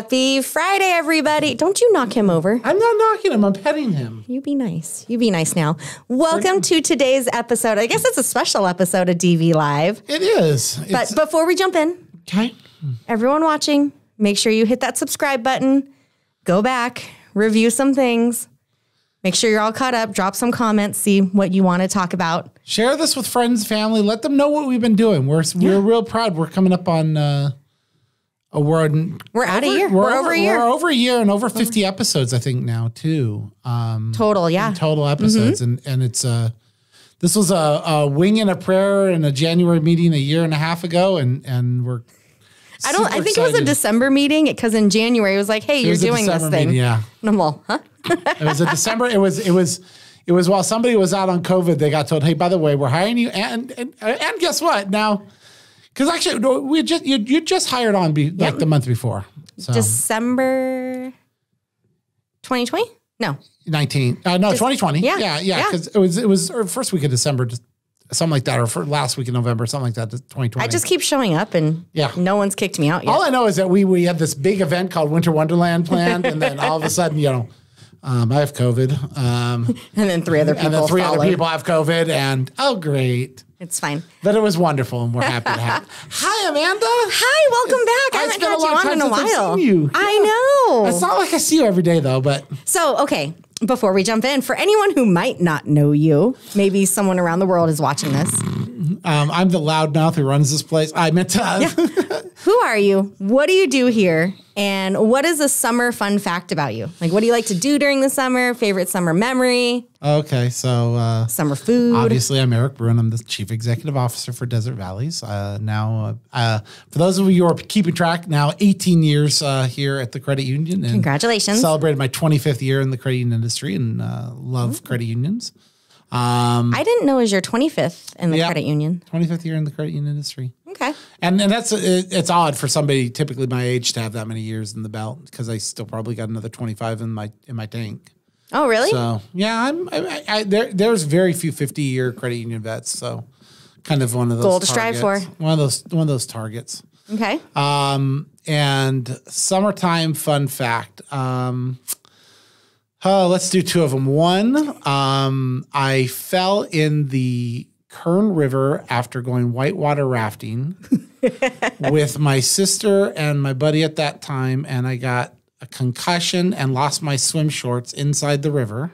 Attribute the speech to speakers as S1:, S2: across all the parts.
S1: Happy Friday, everybody. Don't you knock him over.
S2: I'm not knocking him. I'm petting him.
S1: You be nice. You be nice now. Welcome to today's episode. I guess it's a special episode of DV Live.
S2: It is.
S1: But before we jump in,
S2: Okay.
S1: everyone watching, make sure you hit that subscribe button. Go back, review some things. Make sure you're all caught up. Drop some comments. See what you want to talk about.
S2: Share this with friends, family. Let them know what we've been doing. We're real proud. We're coming up on we're out a year. We're over a year. We're over a year and over 50 episodes, I think now too.
S1: Total, yeah.
S2: Total episodes, and it's this was a wing and a prayer in a January meeting a year and a half ago, and we're.
S1: I think it was a December meeting because in January it was like, hey, you're doing this thing.
S2: Meeting, yeah.
S1: And I'm all, huh?
S2: It was a December. It was while somebody was out on COVID. They got told, hey, by the way, we're hiring you, and guess what now? Because actually, you just hired on the month before. So.
S1: December 2020? No.
S2: 2020.
S1: Yeah.
S2: Because it was first week of December, just something like that, or for last week of November, something like that. 2020.
S1: I just keep showing up, and no one's kicked me out yet.
S2: All I know is that we had this big event called Winter Wonderland planned, and then all of a sudden, I have COVID,
S1: and then three other people
S2: have COVID, and oh great.
S1: It's fine.
S2: But it was wonderful, and we're happy to have. Hi, Amanda.
S1: Hi, welcome back. I haven't had you on in a while.
S2: I've seen you.
S1: I know.
S2: It's not like I see you every day, though. But
S1: so, okay, before we jump in, for anyone who might not know you, maybe someone around the world is watching this.
S2: I'm the loudmouth who runs this place. I meant to.
S1: Who are you? What do you do here? And what is a summer fun fact about you? Like, what do you like to do during the summer? Favorite summer memory?
S2: Okay, so
S1: summer food.
S2: Obviously, I'm Eric Brewing. I'm the Chief Executive Officer for Desert Valleys. Now, for those of you who are keeping track, now 18 years here at the credit union. And
S1: congratulations!
S2: Celebrated my 25th year in the credit union industry, and love credit unions.
S1: I didn't know it was your 25th in the credit union.
S2: 25th year in the credit union industry.
S1: Okay.
S2: And that's it's odd for somebody typically my age to have that many years in the belt because I still probably got another 25 in my tank.
S1: Oh, really?
S2: So yeah, there's very few 50-year credit union vets. So kind of one of those
S1: goal to strive for.
S2: One of those targets.
S1: Okay.
S2: And summertime fun fact. Let's do two of them. One, I fell in the Kern River after going whitewater rafting with my sister and my buddy at that time, and I got a concussion and lost my swim shorts inside the river.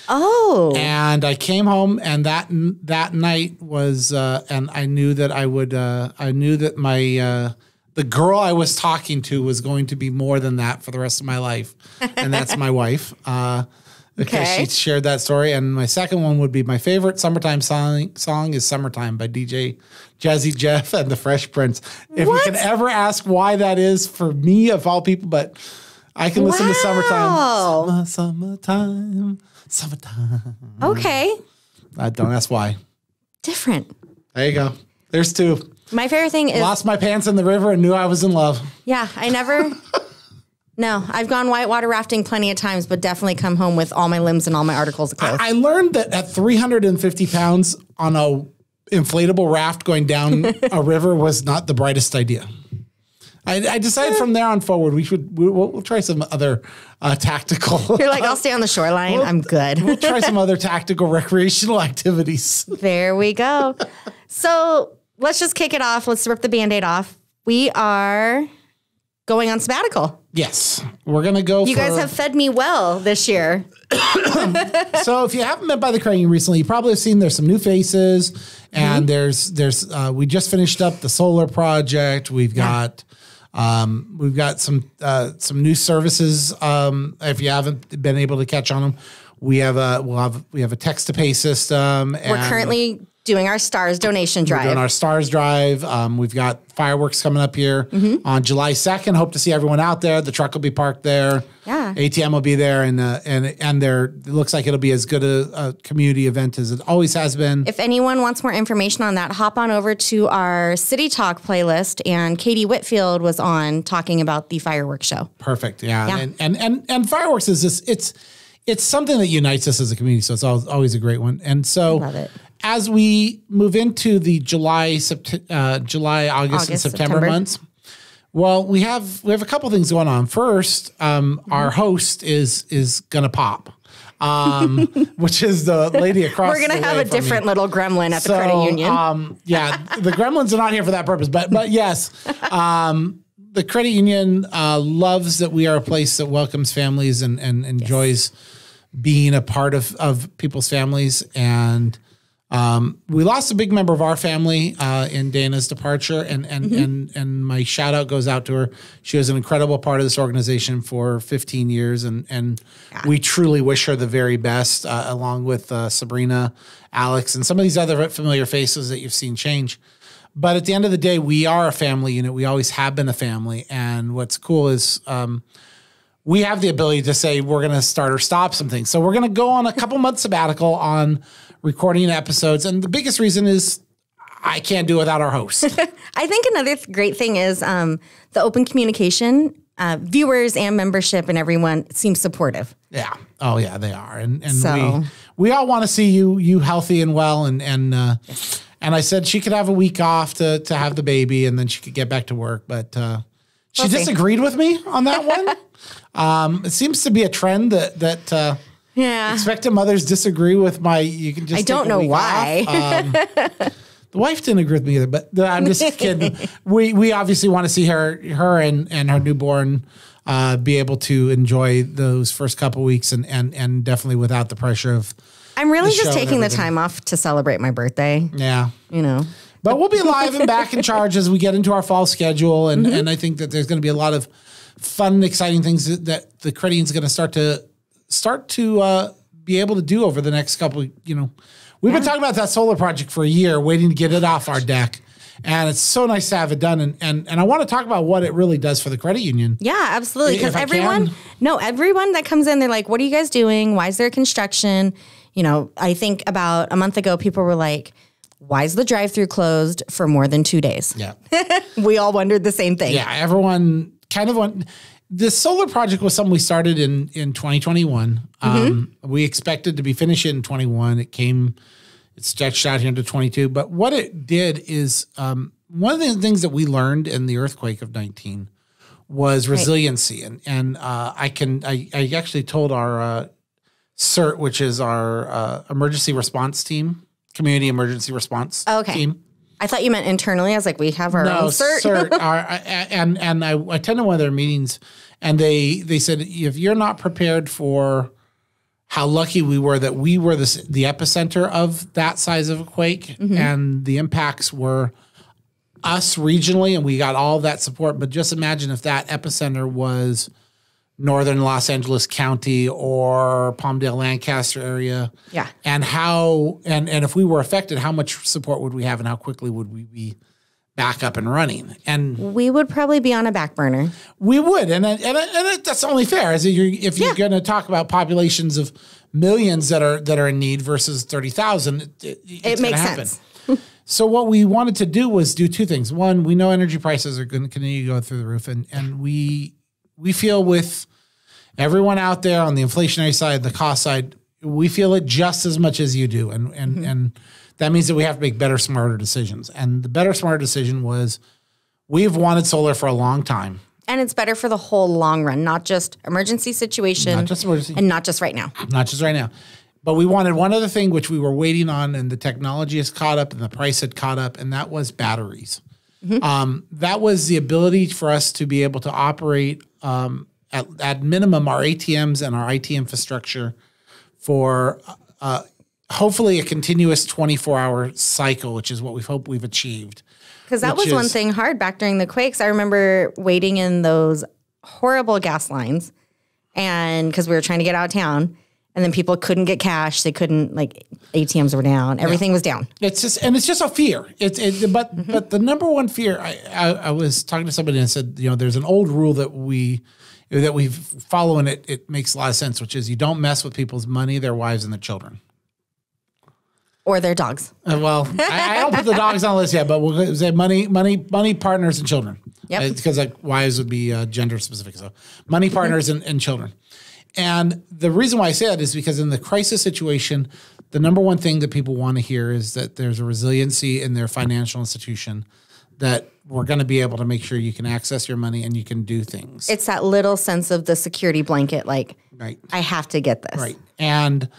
S1: Oh.
S2: And I came home, and that night was, and I knew that my the girl I was talking to was going to be more than that for the rest of my life. And that's my wife. Because she shared that story. And my second one would be my favorite summertime song is Summertime by DJ Jazzy Jeff and the Fresh Prince. If you can ever ask why that is for me, of all people, but I can listen to Summertime. Summertime.
S1: Okay.
S2: Don't ask why.
S1: Different.
S2: There you go. There's two.
S1: My favorite thing is...
S2: Lost my pants in the river and knew I was in love.
S1: Yeah, I never... No, I've gone whitewater rafting plenty of times, but definitely come home with all my limbs and all my articles of clothes.
S2: I learned that at 350 pounds on a inflatable raft going down a river was not the brightest idea. I decided from there on forward we'll try some other tactical.
S1: You're like, I'll stay on the shoreline. I'm good.
S2: We'll try some other tactical recreational activities.
S1: There we go. So let's just kick it off. Let's rip the Band-Aid off. We are going on sabbatical.
S2: Yes. We're going to go
S1: You guys have fed me well this year.
S2: So if you haven't been by the credit union recently, you probably have seen there's some new faces, and there's we just finished up the solar project. We've got some new services. If you haven't been able to catch on them, we have a text to pay system.
S1: We're currently doing our STARS donation drive.
S2: We're doing our STARS drive. We've got fireworks coming up here on July 2nd. Hope to see everyone out there. The truck will be parked there.
S1: Yeah.
S2: ATM will be there, and it looks like it'll be as good a community event as it always has been.
S1: If anyone wants more information on that, hop on over to our City Talk playlist, and Katie Whitfield was on talking about the fireworks show.
S2: Perfect. Yeah. And fireworks is this, it's something that unites us as a community, so it's always a great one. And so
S1: I love it.
S2: As we move into the July, August, and September months, Well, we have a couple things going on. First, our host is gonna pop. Which is the lady across.
S1: We're gonna have a different little gremlin at the credit union.
S2: Yeah, the gremlins are not here for that purpose, but yes, the credit union loves that we are a place that welcomes families and enjoys being a part of people's families. And we lost a big member of our family in Dana's departure, and my shout out goes out to her. She was an incredible part of this organization for 15 years, and we truly wish her the very best, along with Sabrina, Alex, and some of these other familiar faces that you've seen change. But at the end of the day, we are a family unit. We always have been a family, and what's cool is we have the ability to say we're going to start or stop some things. So we're going to go on a couple months sabbatical on recording episodes. And the biggest reason is I can't do it without our host.
S1: I think another great thing is the open communication. Viewers and membership and everyone seems supportive.
S2: Yeah. Oh yeah, they are. And so, we all want to see you healthy and well. And I said she could have a week off to have the baby and then she could get back to work. But she disagreed with me on that one. It seems to be a trend that expectant mothers disagree with my. You can just.
S1: I don't know why.
S2: The wife didn't agree with me either, but I'm just kidding. We obviously want to see her and her newborn be able to enjoy those first couple weeks and definitely without the pressure of.
S1: I'm really just taking the time off to celebrate my birthday.
S2: Yeah,
S1: But
S2: we'll be live and back in charge as we get into our fall schedule, and I think that there's going to be a lot of fun, exciting things that the credit union is going to start to be able to do over the next couple. We've been talking about that solar project for a year, waiting to get it off our deck, and it's so nice to have it done. And I want to talk about what it really does for the credit union.
S1: Yeah, absolutely. Because everyone that comes in, they're like, "What are you guys doing? Why is there construction?" I think about a month ago, people were like, why is the drive-through closed for more than 2 days?
S2: Yeah.
S1: We all wondered the same thing.
S2: Yeah, everyone kind of went. The solar project was something we started in 2021. We expected to be finished in 21. It stretched out here into 22. But what it did is one of the things that we learned in the earthquake of 19 was resiliency. And I actually told our CERT, which is our emergency response team, community emergency response team.
S1: I thought you meant internally. I was like, we have our own CERT.
S2: And I attended one of their meetings, and they said, if you're not prepared for how lucky we were that we were the epicenter of that size of a quake, and the impacts were us regionally, and we got all of that support. But just imagine if that epicenter was northern Los Angeles County or Palmdale, Lancaster area.
S1: Yeah.
S2: And and if we were affected, how much support would we have and how quickly would we be back up and running? And
S1: we would probably be on a back burner.
S2: We would. And that's only fair. If you're going to talk about populations of millions that are in need versus 30,000, it makes sense. So what we wanted to do was do two things. One, we know energy prices are going to continue to go through the roof, and we feel with everyone out there on the inflationary side, the cost side, we feel it just as much as you do. And that means that we have to make better, smarter decisions. And the better, smarter decision was we've wanted solar for a long time.
S1: And it's better for the whole long run, not just emergency situation.
S2: Not just emergency.
S1: And not just right now.
S2: Not just right now. But we wanted one other thing, which we were waiting on, and the technology has caught up and the price had caught up, and that was batteries. That was the ability for us to be able to operate at minimum our ATMs and our IT infrastructure for hopefully a continuous 24-hour cycle, which is what we've achieved.
S1: Because that was one thing hard back during the quakes. I remember waiting in those horrible gas lines, and because we were trying to get out of town, and then people couldn't get cash. They couldn't, ATMs were down. Everything was down. It's just a fear. But the number one fear, I was talking to somebody and said, there's an old rule that we follow, and it makes a lot of sense, which is you don't mess with people's money, their wives, and their children. Or their dogs.
S2: Well, I don't put the dogs on the list yet, but we'll say money, partners, and children.
S1: Yep.
S2: Because wives would be gender specific. So money, partners, and children. And the reason why I say that is because in the crisis situation, the number one thing that people want to hear is that there's a resiliency in their financial institution, that we're going to be able to make sure you can access your money and you can do things.
S1: It's that little sense of the security blanket, like,
S2: right.
S1: I have to get this.
S2: Right. And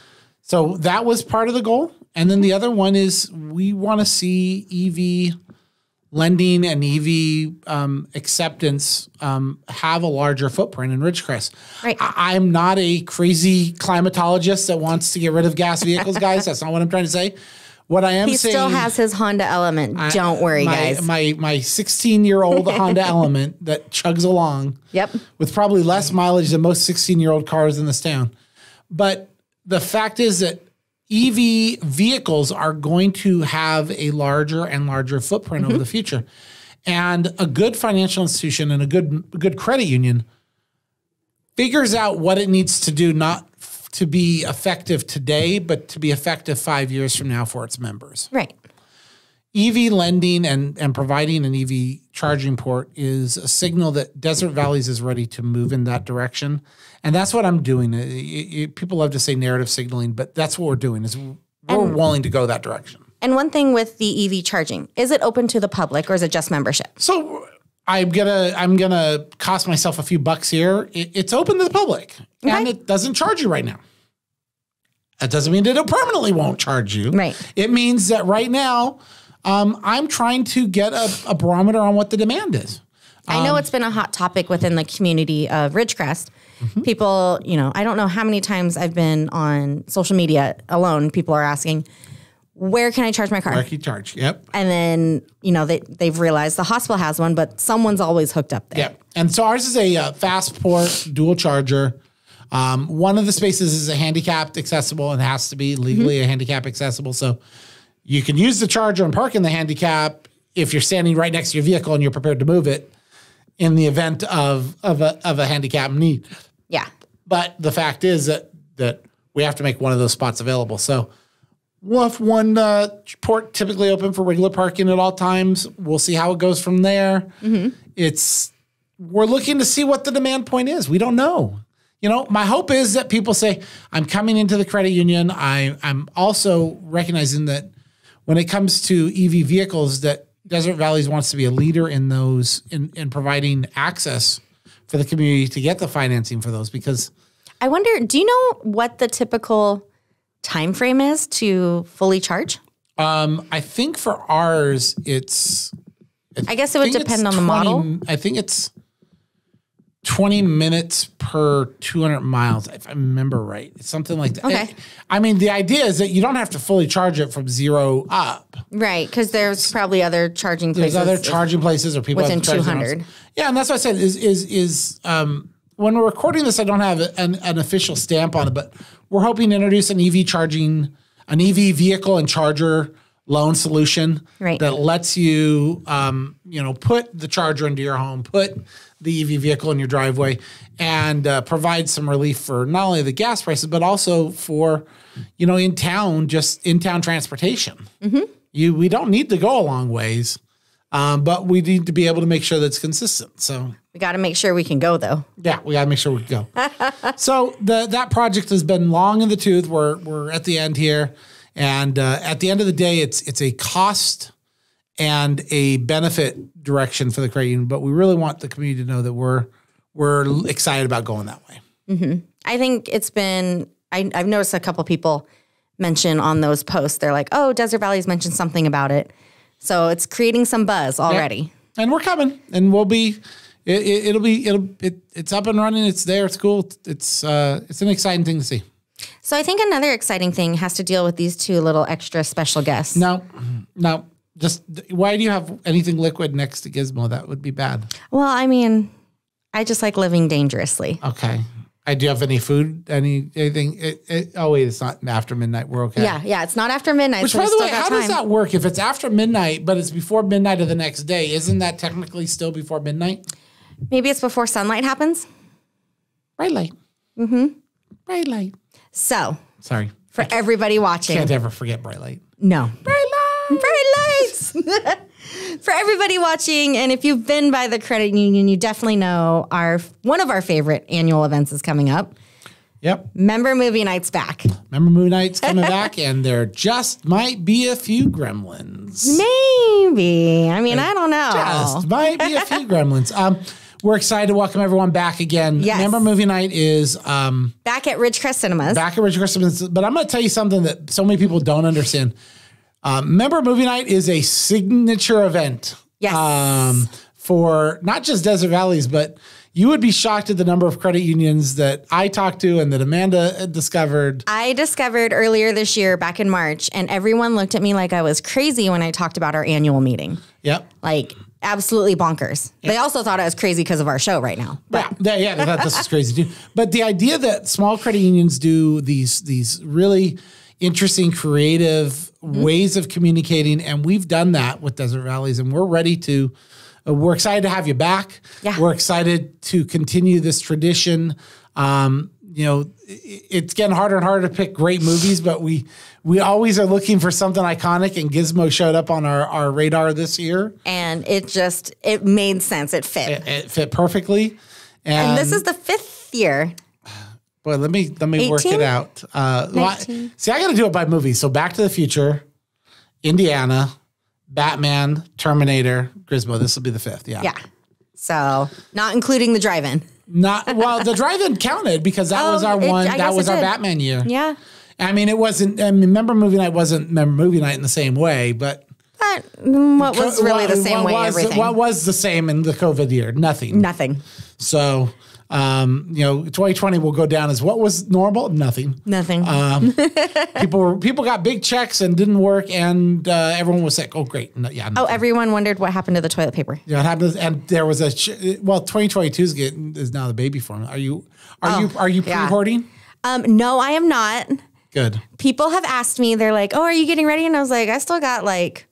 S2: so that was part of the goal. And then the other one is we want to see EV lending and EV acceptance have a larger footprint in Ridgecrest.
S1: Right.
S2: I'm not a crazy climatologist that wants to get rid of gas vehicles, guys. That's not what I'm trying to say. What I am saying,
S1: he still has his Honda Element. Don't worry, guys.
S2: My 16-year-old Honda Element that chugs along.
S1: Yep.
S2: With probably less mileage than most 16-year-old cars in this town. But the fact is that EV vehicles are going to have a larger and larger footprint over the future. And a good financial institution and a good credit union figures out what it needs to do, not to be effective today, but to be effective 5 years from now for its members.
S1: Right.
S2: EV lending and providing an EV charging port is a signal that Desert Valleys is ready to move in that direction. And that's what I'm doing. People love to say narrative signaling, but that's what we're doing is we're willing to go that direction.
S1: And one thing with the EV charging, is it open to the public or is it just membership?
S2: So I'm gonna cost myself a few bucks here. It's open to the public, and it doesn't charge you right now. That doesn't mean that it permanently won't charge you.
S1: Right.
S2: It means that right now, I'm trying to get a barometer on what the demand is.
S1: I know it's been a hot topic within the community of Ridgecrest. People, I don't know how many times I've been on social media alone. People are asking, where can I charge my car?
S2: Where can you charge? Yep.
S1: And then, they've realized the hospital has one, but someone's always hooked up there.
S2: Yep. And so ours is a fast port dual charger. One of the spaces is a handicapped accessible and has to be legally a handicap accessible. So you can use the charger and park in the handicap if you're standing right next to your vehicle and you're prepared to move it in the event of a handicap need.
S1: Yeah.
S2: But the fact is that we have to make one of those spots available. So we'll have one port typically open for regular parking at all times. We'll see how it goes from there. We're looking to see what the demand point is. We don't know. My hope is that people say, I'm coming into the credit union. I'm also recognizing that when it comes to EV vehicles, that Desert Valleys wants to be a leader in those, in providing access for the community to get the financing for those. Because
S1: I wonder, do you know what the typical time frame is to fully charge?
S2: I think for ours,
S1: I guess it would depend on the model.
S2: I think it's 20 minutes per 200 miles, if I remember right. It's something like that.
S1: Okay.
S2: The idea is that you don't have to fully charge it from zero up.
S1: Right, because there's probably other charging places.
S2: There's other charging places or people
S1: within 200.
S2: Yeah, and that's what I said is when we're recording this, I don't have an official stamp on it, but we're hoping to introduce an EV vehicle and charger loan solution that lets you, put the charger into your home, put the EV vehicle in your driveway, and provide some relief for not only the gas prices, but also for, in town transportation. We don't need to go a long ways, but we need to be able to make sure that's consistent. So
S1: we got to make sure we can go, though.
S2: Yeah, we got to make sure we can go. So that project has been long in the tooth. We're at the end here. And at the end of the day, it's a cost and a benefit direction for the credit union, but we really want the community to know that we're excited about going that way.
S1: I think it's been, I've noticed a couple people mention on those posts, they're like, oh, Desert Valleys mentioned something about it. So it's creating some buzz already.
S2: Yeah. And we're coming, and we'll be, it's up and running. It's there. It's cool. It's an exciting thing to see.
S1: So I think another exciting thing has to deal with these two little extra special guests.
S2: No. Just why do you have anything liquid next to Gizmo? That would be bad.
S1: Well, I just like living dangerously.
S2: Okay. Do you have any food? Anything? Oh wait, it's not after midnight. We're okay.
S1: Yeah, it's not after midnight.
S2: Which,
S1: so
S2: by the way, how does that work? If it's after midnight, but it's before midnight of the next day, isn't that technically still before midnight?
S1: Maybe it's before sunlight happens.
S2: Bright light. Bright light.
S1: So,
S2: sorry
S1: for everybody watching,
S2: can't ever forget bright light.
S1: No,
S2: bright
S1: lights. For everybody watching, and if you've been by the credit union, you definitely know one of our favorite annual events is coming up.
S2: Yep.
S1: Member movie night's back.
S2: Member movie night's coming back, and there just might be a few gremlins.
S1: Maybe. I mean, I don't know.
S2: Just might be a few gremlins. We're excited to welcome everyone back again.
S1: Yes.
S2: Member movie night is
S1: back at Ridgecrest Cinemas.
S2: Back at Ridgecrest Cinemas. But I'm going to tell you something that so many people don't understand. Member movie night is a signature event.
S1: Yes.
S2: For not just Desert Valleys, but you would be shocked at the number of credit unions that I talked to and that Amanda discovered.
S1: I discovered earlier this year, back in March, and everyone looked at me like I was crazy when I talked about our annual meeting.
S2: Yep.
S1: Like, absolutely bonkers. Yep. They also thought I was crazy because of our show right now.
S2: But. Yeah, they thought this was crazy too. But the idea that small credit unions do these really interesting, creative ways of communicating, and we've done that with Desert Valleys, and we're ready to. We're excited to have you back.
S1: Yeah.
S2: We're excited to continue this tradition. It's getting harder and harder to pick great movies, but we always are looking for something iconic, and Gizmo showed up on our radar this year.
S1: And it made sense. It fit.
S2: It fit perfectly.
S1: And this is the 5th year.
S2: Boy, let me work it out. See, I got to do it by movie. So Back to the Future, Indiana, Batman, Terminator, Gizmo. This will be the 5th. Yeah.
S1: Yeah. So not including the drive-in.
S2: The drive-in counted because that was our one. That was our Batman year.
S1: Yeah.
S2: I mean, it wasn't. I mean, Member Movie Night wasn't Member Movie Night in the same way, but
S1: what was really the same way? Everything.
S2: What was the same in the COVID year? Nothing. So. 2020 will go down as what was normal? Nothing. People got big checks and didn't work, and everyone was sick. Oh, great.
S1: Nothing. Everyone wondered what happened to the toilet paper.
S2: Yeah, it happened, and there was 2022 is now the baby formula. Are you pre-hoarding?
S1: No, I am not.
S2: Good.
S1: People have asked me. They're like, "Oh, are you getting ready?" And I was like, "I still got like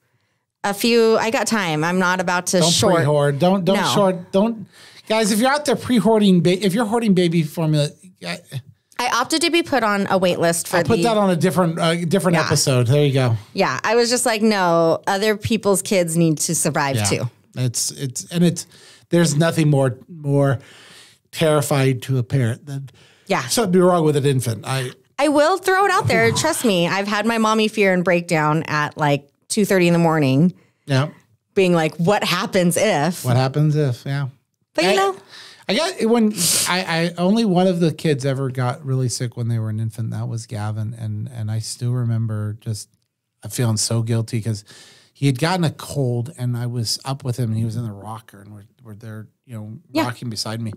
S1: a few. I got time. I'm not about to short.
S2: Pre-hoard. Don't short. Don't." Guys, if you're out there pre-hoarding, if you're hoarding baby formula,
S1: I opted to be put on a wait list for.
S2: I'll put that on a different episode. There you go.
S1: Yeah, I was just like, no, other people's kids need to survive too.
S2: There's nothing more terrifying to a parent than something wrong with an infant.
S1: I will throw it out there. Trust me, I've had my mommy fear and breakdown at like 2:30 in the morning.
S2: Yeah,
S1: being like, what happens if?
S2: What happens if? Yeah.
S1: But
S2: I got when I only one of the kids ever got really sick when they were an infant. That was Gavin, and I still remember just feeling so guilty because he had gotten a cold, and I was up with him, and he was in the rocker, and we're there, rocking beside me.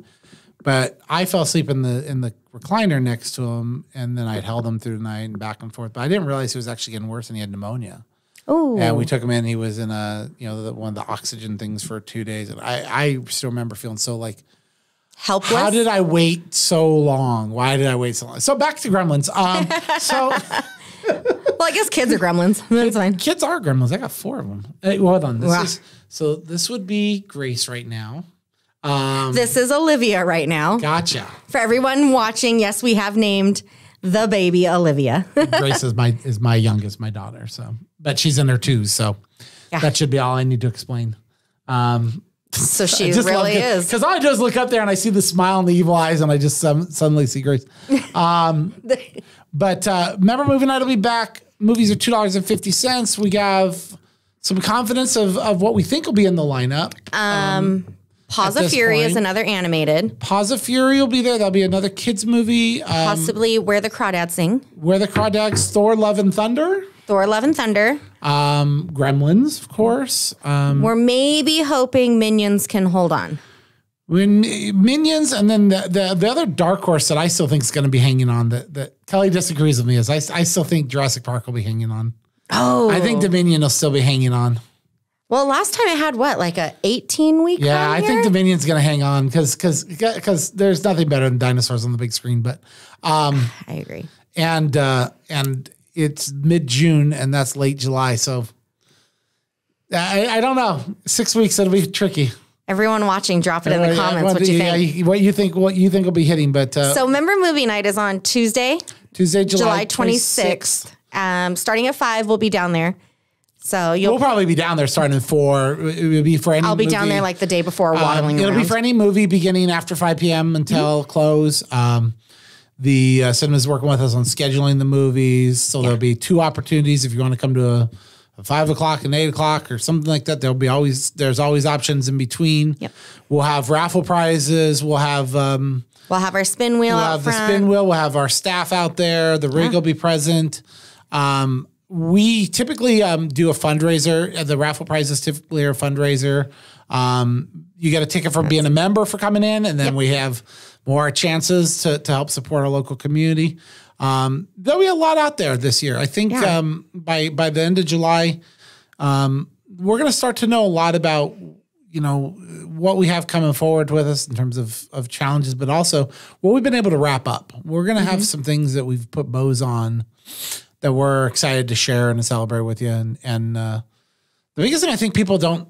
S2: But I fell asleep in the recliner next to him, and then I held him through the night and back and forth. But I didn't realize he was actually getting worse, and he had pneumonia.
S1: Oh.
S2: And we took him in. He was in one of the oxygen things for 2 days. And I still remember feeling so like
S1: helpless.
S2: How did I wait so long? Why did I wait so long? So back to gremlins.
S1: Well, I guess kids are gremlins. That's fine.
S2: Kids are gremlins. I got 4 of them. Hey, hold on. This would be Grace right now.
S1: This is Olivia right now.
S2: Gotcha.
S1: For everyone watching, yes, we have named the baby Olivia.
S2: Grace is my youngest, my daughter. So, but she's in her 2s, so that should be all I need to explain.
S1: So she really is.
S2: Because all I do is look up there and I see the smile and the evil eyes, and I just suddenly see Grace. But remember, movie night will be back. Movies are $2.50. We have some confidence of what we think will be in the lineup.
S1: Paws of Fury is another animated.
S2: Paws of Fury will be there. That'll be another kids movie.
S1: Possibly Where the Crawdads Sing.
S2: Where the Crawdads, Thor, Love and Thunder.
S1: Thor, Love and Thunder.
S2: Gremlins, of course.
S1: We're maybe hoping Minions can hold on.
S2: Minions, and then the other dark horse that I still think is going to be hanging on that Kelly disagrees with me is I still think Jurassic Park will be hanging on.
S1: Oh.
S2: I think Dominion will still be hanging on.
S1: Well, last time I had like a 18-week
S2: Yeah, I think Dominion's going to hang on because there's nothing better than dinosaurs on the big screen. But
S1: I agree.
S2: And it's mid-June, and that's late July. So I don't know. 6 weeks, it'll be tricky.
S1: Everyone watching, drop it in the comments what you think.
S2: Yeah, what you think will be hitting. But
S1: so remember, movie night is on Tuesday,
S2: July
S1: 26th. Starting at 5, we'll be down there. So
S2: we'll probably be down there starting at 4. It will be for any
S1: I'll be
S2: movie.
S1: down there like the day before waddling
S2: It'll
S1: around.
S2: be for any movie beginning after 5 p.m. until close. The cinema's working with us on scheduling the movies. So there'll be 2 opportunities if you want to come to a 5 o'clock and 8 o'clock or something like that. There's always options in between.
S1: Yep.
S2: We'll have raffle prizes. We'll have
S1: our spin wheel out front.
S2: The spin wheel. We'll have our staff out there. The rig will be present. We typically do a fundraiser. The raffle prize is typically a fundraiser. You get a ticket for being a member for coming in, and then we have more chances to help support our local community. There'll be a lot out there this year. I think by the end of July, we're going to start to know a lot about what we have coming forward with us in terms of challenges, but also what we've been able to wrap up. We're going to have some things that we've put bows on that we're excited to share and to celebrate with you. And the biggest thing I think people don't,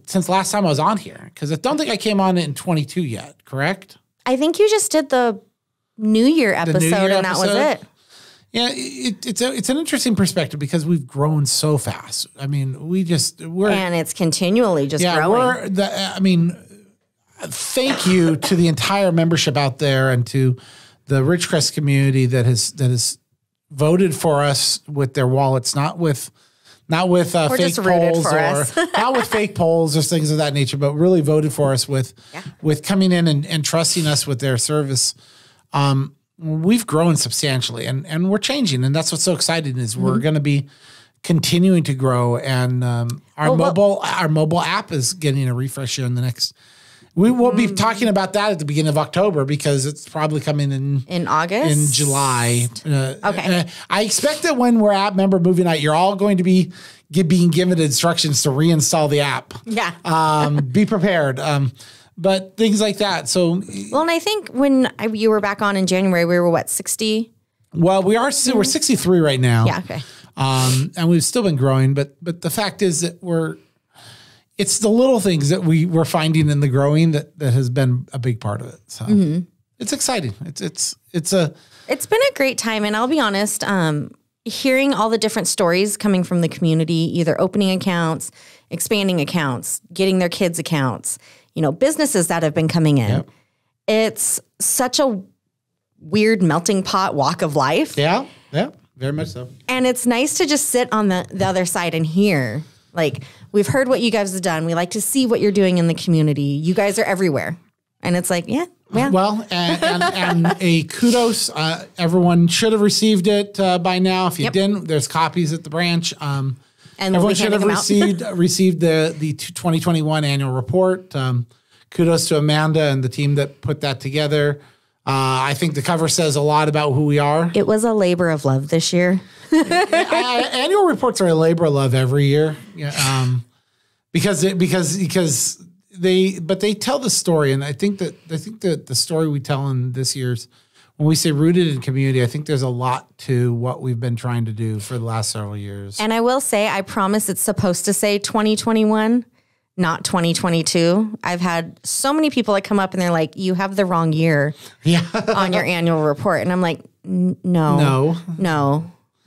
S2: since last time I was on here, because I don't think I came on in 22 yet, correct?
S1: I think you just did the New Year episode, and that was it.
S2: Yeah, it's an interesting perspective because we've grown so fast. I mean, and
S1: it's continually just growing.
S2: Thank you to the entire membership out there and to the Ridgecrest community that has voted for us with their wallets, not with fake polls not with fake polls or things of that nature, but really voted for us with coming in and trusting us with their service. We've grown substantially and we're changing. And that's what's so exciting is we're going to be continuing to grow. And our mobile app is getting a refresh here in the next. We will be talking about that at the beginning of October because it's probably coming in
S1: August,
S2: in July.
S1: Okay.
S2: I expect that when we're at Member Movie Night, you're all going to be being given instructions to reinstall the app.
S1: Yeah.
S2: Be prepared. But things like that. So,
S1: and I think when you were back on in January, we were 60.
S2: Well, we're 63 right now.
S1: Yeah. Okay.
S2: And we've still been growing, but the fact is that it's the little things that we're finding in the growing that has been a big part of it. So it's exciting. It's
S1: been a great time. And I'll be honest, hearing all the different stories coming from the community, either opening accounts, expanding accounts, getting their kids accounts, businesses that have been coming in.
S2: Yep.
S1: It's such a weird melting pot walk of life.
S2: Yeah. Yeah. Very much so.
S1: And it's nice to just sit on the other side and hear, we've heard what you guys have done. We like to see what you're doing in the community. You guys are everywhere. And it's yeah.
S2: Well, and a kudos. Everyone should have received it by now. If you didn't, there's copies at the branch. And everyone should have received the 2021 annual report. Kudos to Amanda and the team that put that together. I think the cover says a lot about who we are.
S1: It was a labor of love this year.
S2: Annual reports are a labor of love every year. Because they tell the story, and I think that the story we tell in this year's, when we say rooted in community, I think there's a lot to what we've been trying to do for the last several years.
S1: And I will say, I promise it's supposed to say 2021, not 2022. I've had so many people that come up and they're like, you have the wrong year on your annual report. And I'm like, no.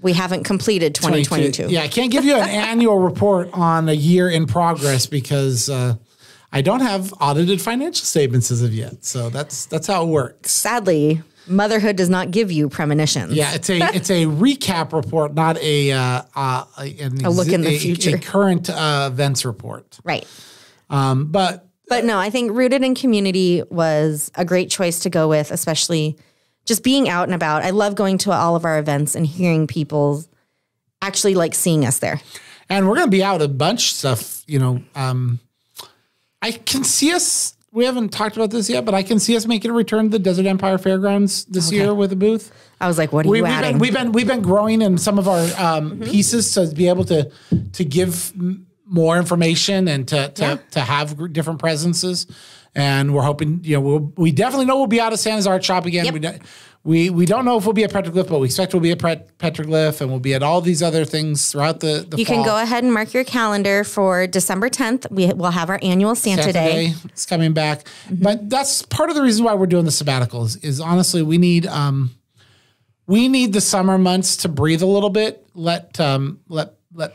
S1: We haven't completed 2022.
S2: Yeah, I can't give you an annual report on a year in progress because I don't have audited financial statements as of yet. So that's how it works.
S1: Sadly, motherhood does not give you premonitions.
S2: Yeah, it's a recap report, not a
S1: look in the future,
S2: a current events report.
S1: Right.
S2: But
S1: no, I think rooted in community was a great choice to go with, especially just being out and about. I love going to all of our events and hearing people actually seeing us there.
S2: And we're going to be out a bunch of stuff, I can see us, we haven't talked about this yet, but I can see us making a return to the Desert Empire Fairgrounds this year with a booth.
S1: I was like, what are you adding?
S2: We've been growing in some of our pieces to be able to give more information and to have different presences. And we're hoping, we definitely know we'll be out of Santa's Art Shop again.
S1: Yep.
S2: We don't know if we'll be at Petroglyph, but we expect we'll be at Petroglyph, and we'll be at all these other things throughout the
S1: You
S2: fall.
S1: can go ahead and mark your calendar for December 10th. We'll have our annual Santa Day.
S2: It's coming back. But that's part of the reason why we're doing the sabbaticals is honestly we need the summer months to breathe a little bit, let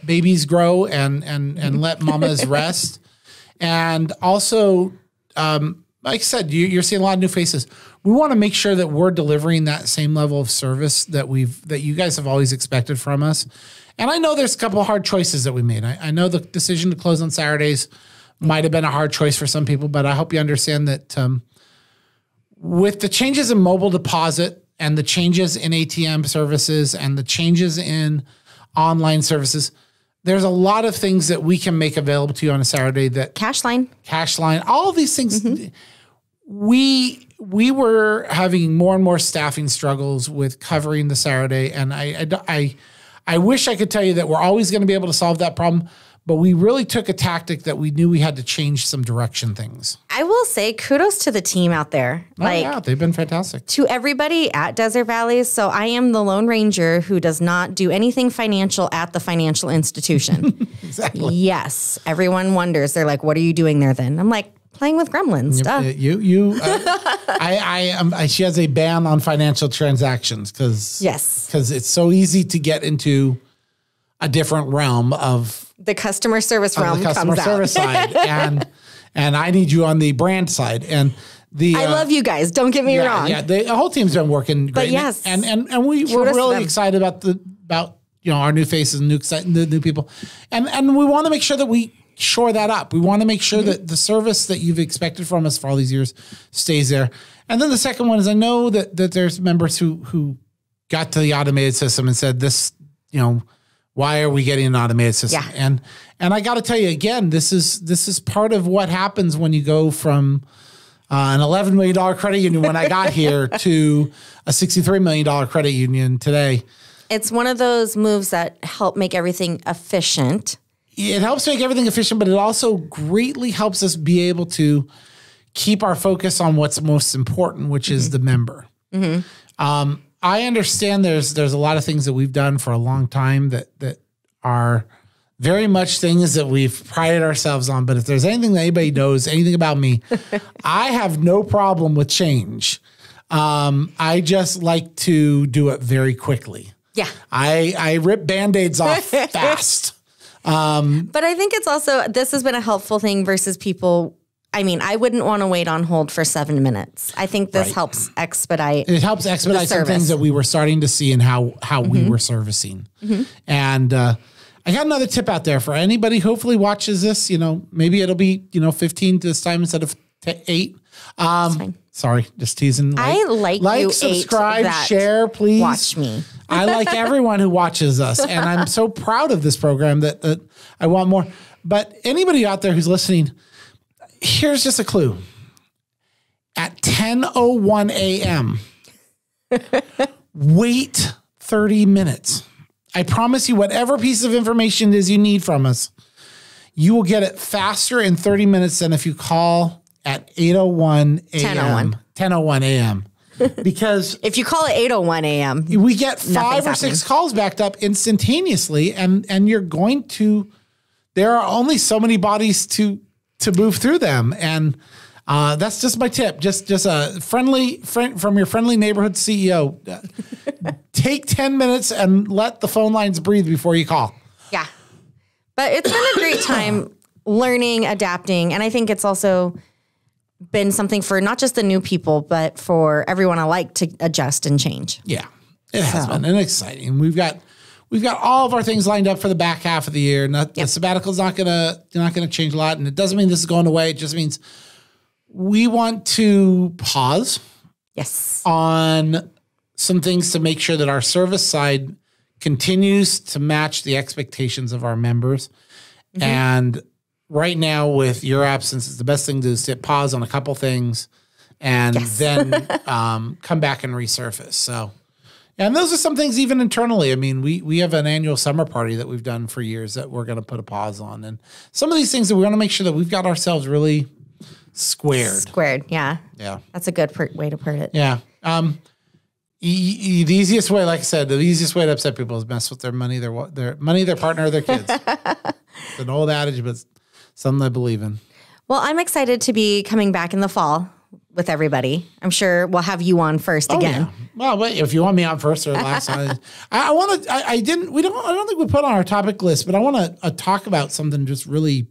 S2: babies grow and let mamas rest. And also like I said, you're seeing a lot of new faces. We want to make sure that we're delivering that same level of service that you guys have always expected from us. And I know there's a couple of hard choices that we made. I know the decision to close on Saturdays might have been a hard choice for some people, but I hope you understand that with the changes in mobile deposit and the changes in ATM services and the changes in online services, there's a lot of things that we can make available to you on a Saturday. That
S1: cash line,
S2: all of these things. We were having more and more staffing struggles with covering the Saturday, and I wish I could tell you that we're always going to be able to solve that problem, but we really took a tactic that we knew we had to change some direction things.
S1: I will say kudos to the team out there.
S2: Yeah, they've been fantastic.
S1: To everybody at Desert Valleys. So I am the Lone Ranger who does not do anything financial at the financial institution.
S2: Exactly.
S1: Yes. Everyone wonders. They're like, what are you doing there then? I'm like, playing with gremlins.
S2: She has a ban on financial transactions because it's so easy to get into a different realm of
S1: the customer service realm.
S2: The customer service side, and I need you on the brand side. And
S1: I love you guys. Don't get me wrong.
S2: Yeah, the whole team's been working great.
S1: But yes,
S2: and we're really excited about our new faces and the new people, and we want to make sure that we shore that up. We want to make sure that the service that you've expected from us for all these years stays there. And then the second one is I know that there's members who got to the automated system and said this, why are we getting an automated system?
S1: Yeah.
S2: And I got to tell you again, this is part of what happens when you go from an $11 million credit union when I got here to a $63 million credit union today.
S1: It's one of those moves that help make everything efficient.
S2: It helps make everything efficient, but it also greatly helps us be able to keep our focus on what's most important, which is the member. I understand there's a lot of things that we've done for a long time that are very much things that we've prided ourselves on. But if there's anything that anybody knows, anything about me, I have no problem with change. I just like to do it very quickly.
S1: Yeah.
S2: I rip Band-Aids off fast.
S1: But I think it's also, this has been a helpful thing versus people. I mean, I wouldn't want to wait on hold for 7 minutes. I think this helps expedite.
S2: It helps expedite some things that we were starting to see and how we were servicing. And I got another tip out there for anybody who hopefully watches this. Maybe it'll be 15 this time instead of 8. Sorry, just teasing.
S1: Like,
S2: subscribe, share, please.
S1: Watch me.
S2: I like everyone who watches us, and I'm so proud of this program that I want more. But anybody out there who's listening, here's just a clue. At 10:01 a.m., wait 30 minutes. I promise you, whatever piece of information it is you need from us, you will get it faster in 30 minutes than if you call at 8:01 a.m. 10:01 a.m. Because
S1: if you call it 8:01 a.m.,
S2: we get 5 or 6 calls backed up instantaneously, and you're going to. There are only so many bodies to move through them, and that's just my tip. Just a friend from your friendly neighborhood CEO. Take 10 minutes and let the phone lines breathe before you call.
S1: Yeah, but it's been a great time learning, adapting, and I think it's also been something for not just the new people, but for everyone alike to adjust and change.
S2: Yeah, it has been and exciting. We've got all of our things lined up for the back half of the year. The sabbatical's not gonna change a lot, and it doesn't mean this is going away. It just means we want to pause.
S1: Yes.
S2: On some things to make sure that our service side continues to match the expectations of our members. And right now, with your absence, it's the best thing to do is hit pause on a couple things and then come back and resurface. So, and those are some things even internally. I mean, we have an annual summer party that we've done for years that we're going to put a pause on. And some of these things that we want to make sure that we've got ourselves really squared.
S1: Yeah.
S2: Yeah.
S1: That's a good way to put it.
S2: Yeah. The easiest way, like I said, the easiest way to upset people is mess with their money, their money, their partner, their kids. It's an old adage, but something I believe in.
S1: Well, I'm excited to be coming back in the fall with everybody. I'm sure we'll have you on first again.
S2: Yeah. Well, wait, if you want me on first or last, I want to. I don't think we put on our topic list, but I want to talk about something just really,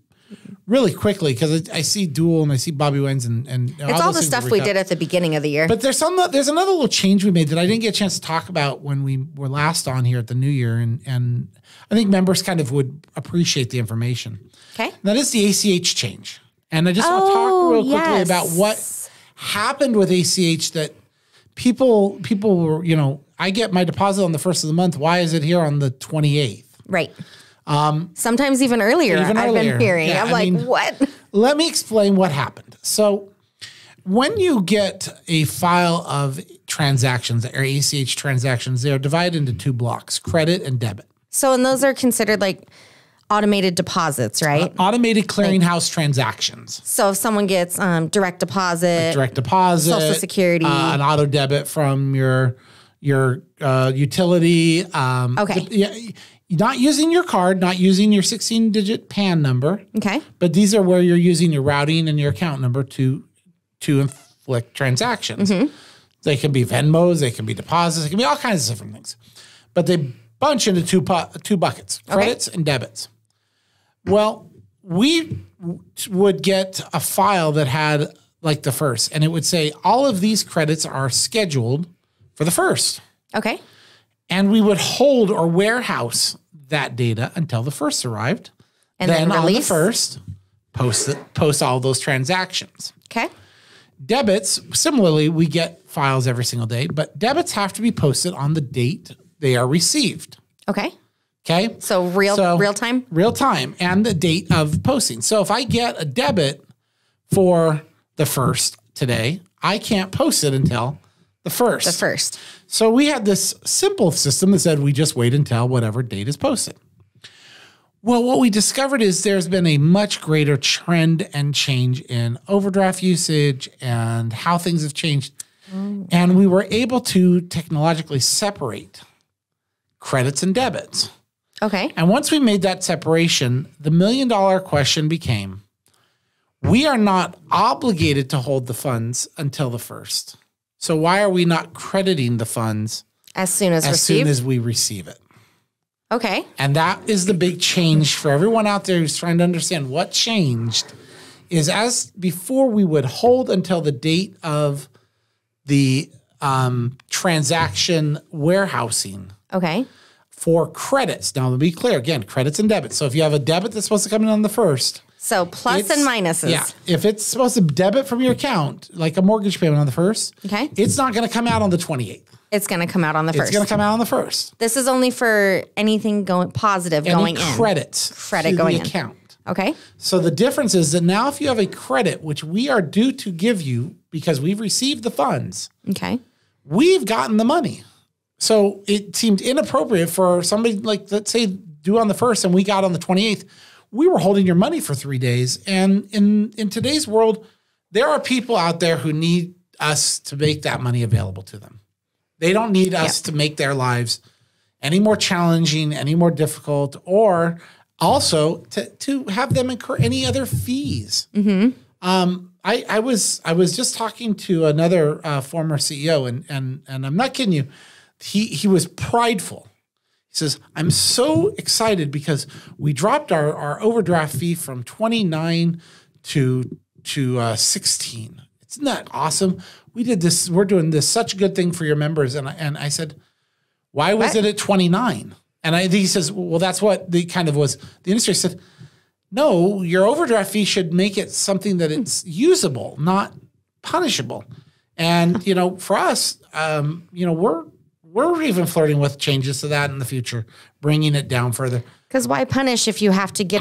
S2: really quickly because I see Dual and I see Bobby Wines and
S1: it's all the stuff we did at the beginning of the year.
S2: But there's another little change we made that I didn't get a chance to talk about when we were last on here at the New Year, and I think members kind of would appreciate the information.
S1: Okay,
S2: that is the ACH change, and I just want to talk real quickly about what happened with ACH that people were, I get my deposit on the 1st of the month. Why is it here on the 28th?
S1: Right. Sometimes even earlier. I've been hearing. Yeah, I'm like, what?
S2: Let me explain what happened. So when you get a file of transactions or ACH transactions, they are divided into 2 blocks, credit and debit.
S1: So, and those are considered like automated deposits, right?
S2: Automated clearinghouse transactions.
S1: So if someone gets direct deposit, Social Security,
S2: an auto debit from your utility.
S1: Okay.
S2: Not using your card, not using your 16-digit PAN number.
S1: Okay.
S2: But these are where you're using your routing and your account number to inflict transactions. Mm-hmm. They can be Venmos, they can be deposits, they can be all kinds of different things. But they bunch into two buckets, credits and debits. Well, we would get a file that had like the first, and it would say all of these credits are scheduled for the first.
S1: Okay. And
S2: we would hold or warehouse that data until the first arrived. And then on the first, post all those transactions.
S1: Okay.
S2: Debits, similarly, we get files every single day, but debits have to be posted on the date they are received.
S1: Okay.
S2: Okay.
S1: So real time?
S2: Real time and the date of posting. So if I get a debit for the first today, I can't post it until the first.
S1: The first.
S2: So we had this simple system that said we just wait until whatever date is posted. Well, what we discovered is there's been a much greater trend and change in overdraft usage and how things have changed. And we were able to technologically separate credits and debits.
S1: Okay.
S2: And once we made that separation, the $1 million question became, we are not obligated to hold the funds until the first. So why are we not crediting the funds
S1: as soon as
S2: we receive it?
S1: Okay.
S2: And that is the big change for everyone out there who's trying to understand what changed is as before we would hold until the date of the transaction warehousing.
S1: Okay.
S2: For credits. Now, to be clear, again, credits and debits. So if you have a debit that's supposed to come in on the first.
S1: So plus and minuses.
S2: Yeah. If it's supposed to debit from your account, like a mortgage payment on the first,
S1: okay,
S2: it's not going to come out on the 28th.
S1: It's going to come out on the first.
S2: It's going to come out on the first.
S1: This is only for anything positive going in.
S2: Credit
S1: going
S2: in. Account.
S1: Okay.
S2: So the difference is that now if you have a credit, which we are due to give you because we've received the funds.
S1: Okay.
S2: We've gotten the money. So it seemed inappropriate for somebody like, let's say, due on the 1st and we got on the 28th. We were holding your money for 3 days. And in today's world, there are people out there who need us to make that money available to them. They don't need us to make their lives any more challenging, any more difficult, or also to have them incur any other fees. Mm-hmm. I was just talking to another former CEO, and I'm not kidding you. He was prideful. He says, I'm so excited because we dropped our overdraft fee from 29 to 16. Isn't that awesome? We did this. We're doing this such a good thing for your members. And I said, why was it at 29? And he says, well, that's what the kind of was. The industry said, no, your overdraft fee should make it something that it's usable, not punishable. And, for us, we're even flirting with changes to that in the future, bringing it down further.
S1: Because why punish if you have to get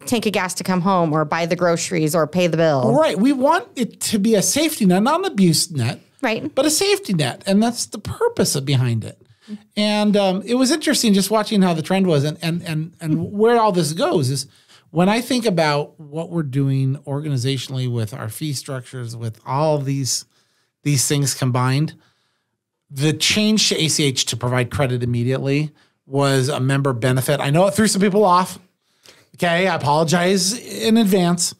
S1: tank of gas to come home or buy the groceries or pay the bill?
S2: Right. We want it to be a safety net, not an abuse net.
S1: Right.
S2: But a safety net. And that's the purpose behind it. And it was interesting just watching how the trend was and where all this goes is when I think about what we're doing organizationally with our fee structures, with all these things combined, the change to ACH to provide credit immediately was a member benefit. I know it threw some people off. Okay, I apologize in advance,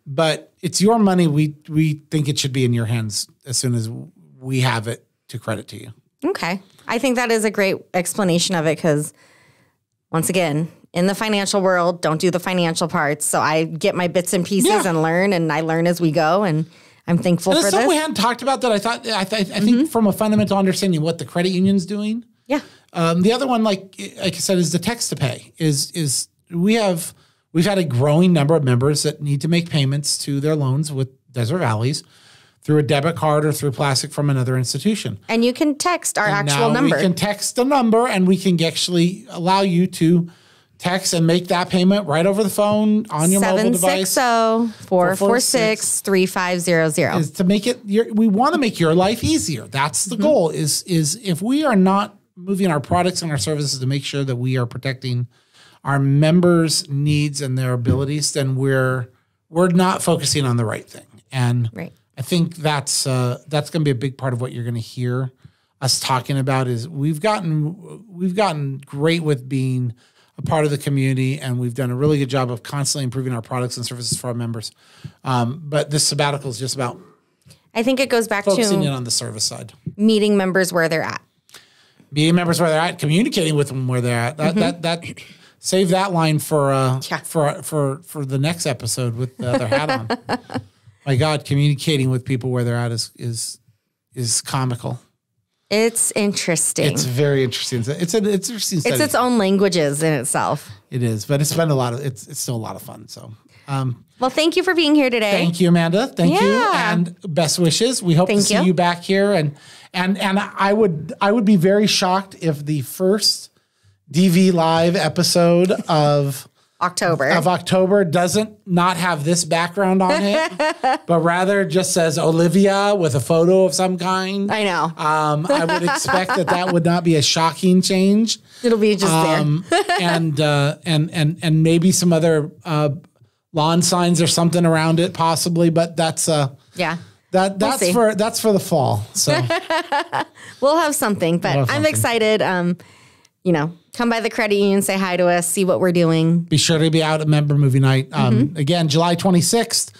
S2: but it's your money. We think it should be in your hands as soon as we have it to credit to you.
S1: Okay. I think that is a great explanation of it because, once again, in the financial world, don't do the financial parts. So I get my bits and pieces and learn, and I learn as we go. And I'm thankful for this.
S2: Something we hadn't talked about that I think from a fundamental understanding of what the credit union's doing.
S1: Yeah.
S2: The other one, like I said, is the text to pay. We've had a growing number of members that need to make payments to their loans with Desert Valleys through a debit card or through plastic from another institution.
S1: And you can text our actual number.
S2: We can text the number, and we can actually allow you to text and make that payment right over the phone on your mobile device.
S1: 760-446-3500.
S2: Is to make it we want to make your life easier. That's the goal is if we are not moving our products and our services to make sure that we are protecting our members' needs and their abilities, then we're not focusing on the right thing. And I think that's going to be a big part of what you're going to hear us talking about is we've gotten great with being a part of the community, and we've done a really good job of constantly improving our products and services for our members. But this sabbatical is just about
S1: I think it goes back
S2: focusing
S1: to
S2: in on the service side.
S1: Meeting members where they're at.
S2: Meeting members where they're at, communicating with them where they're at. That save that line for the next episode with the other hat on. My God, communicating with people where they're at is comical.
S1: It's interesting.
S2: It's very interesting. It's interesting study.
S1: It's its own languages in itself.
S2: It is, but it's still a lot of fun. So,
S1: well, thank you for being here today.
S2: Thank you, Amanda. Thank you, and best wishes. We hope to see you back here, and I would be very shocked if the first DV Live episode of October doesn't not have this background on it, but rather just says Olivia with a photo of some kind.
S1: I know.
S2: I would expect that would not be a shocking change.
S1: It'll be just there.
S2: and maybe some other lawn signs or something around it, possibly. But that's for the fall. So
S1: we'll have something. But I'm excited. Come by the credit union, say hi to us, see what we're doing.
S2: Be sure to be out at member movie night. Again, July 26th.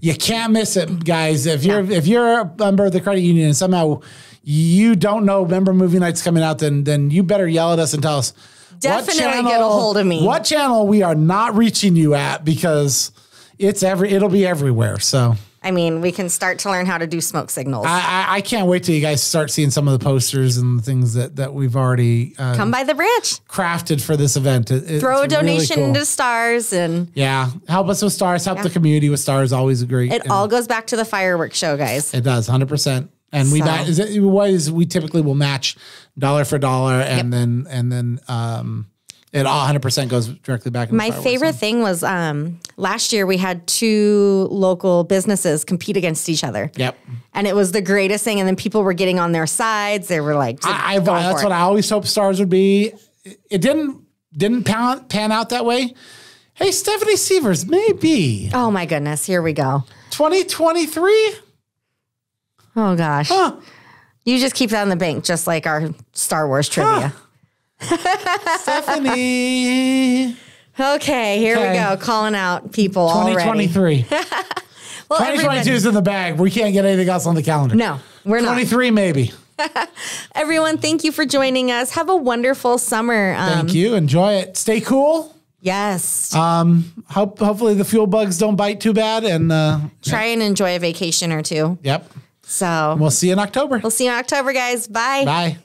S2: You can't miss it, guys. If you're a member of the credit union and somehow you don't know member movie night's coming out, then you better yell at us and tell us.
S1: Definitely get a hold of me.
S2: What channel we are not reaching you at, because it'll be everywhere. So.
S1: I mean, we can start to learn how to do smoke signals.
S2: I can't wait till you guys start seeing some of the posters and the things that we've already
S1: come by the branch,
S2: crafted for this event.
S1: Throw a donation into Stars and
S2: help us with Stars. Help the community with Stars. Always great.
S1: It all goes back to the fireworks show, guys.
S2: It does 100%. And we typically will match dollar for dollar, and then it all 100% goes directly back.
S1: My favorite thing was last year we had two local businesses compete against each other.
S2: Yep.
S1: And it was the greatest thing. And then people were getting on their sides. They were like,
S2: that's what I always hoped Stars would be. It didn't pan out that way. Hey, Stephanie Sievers, maybe.
S1: Oh my goodness. Here we go.
S2: 2023.
S1: Oh gosh. Huh. You just keep that in the bank, just like our Star Wars trivia.
S2: Stephanie.
S1: Okay, here we go. Calling out people
S2: 2023. Well, 2022 is in the bag. We can't get anything else on the calendar.
S1: No, we're
S2: 23
S1: not.
S2: Maybe.
S1: Everyone, thank you for joining us. Have a wonderful summer.
S2: Thank you. Enjoy it. Stay cool.
S1: Yes.
S2: Hopefully the fuel bugs don't bite too bad, and
S1: try and enjoy a vacation or two.
S2: Yep.
S1: So
S2: we'll see you in October.
S1: We'll see you in October, guys. Bye.
S2: Bye.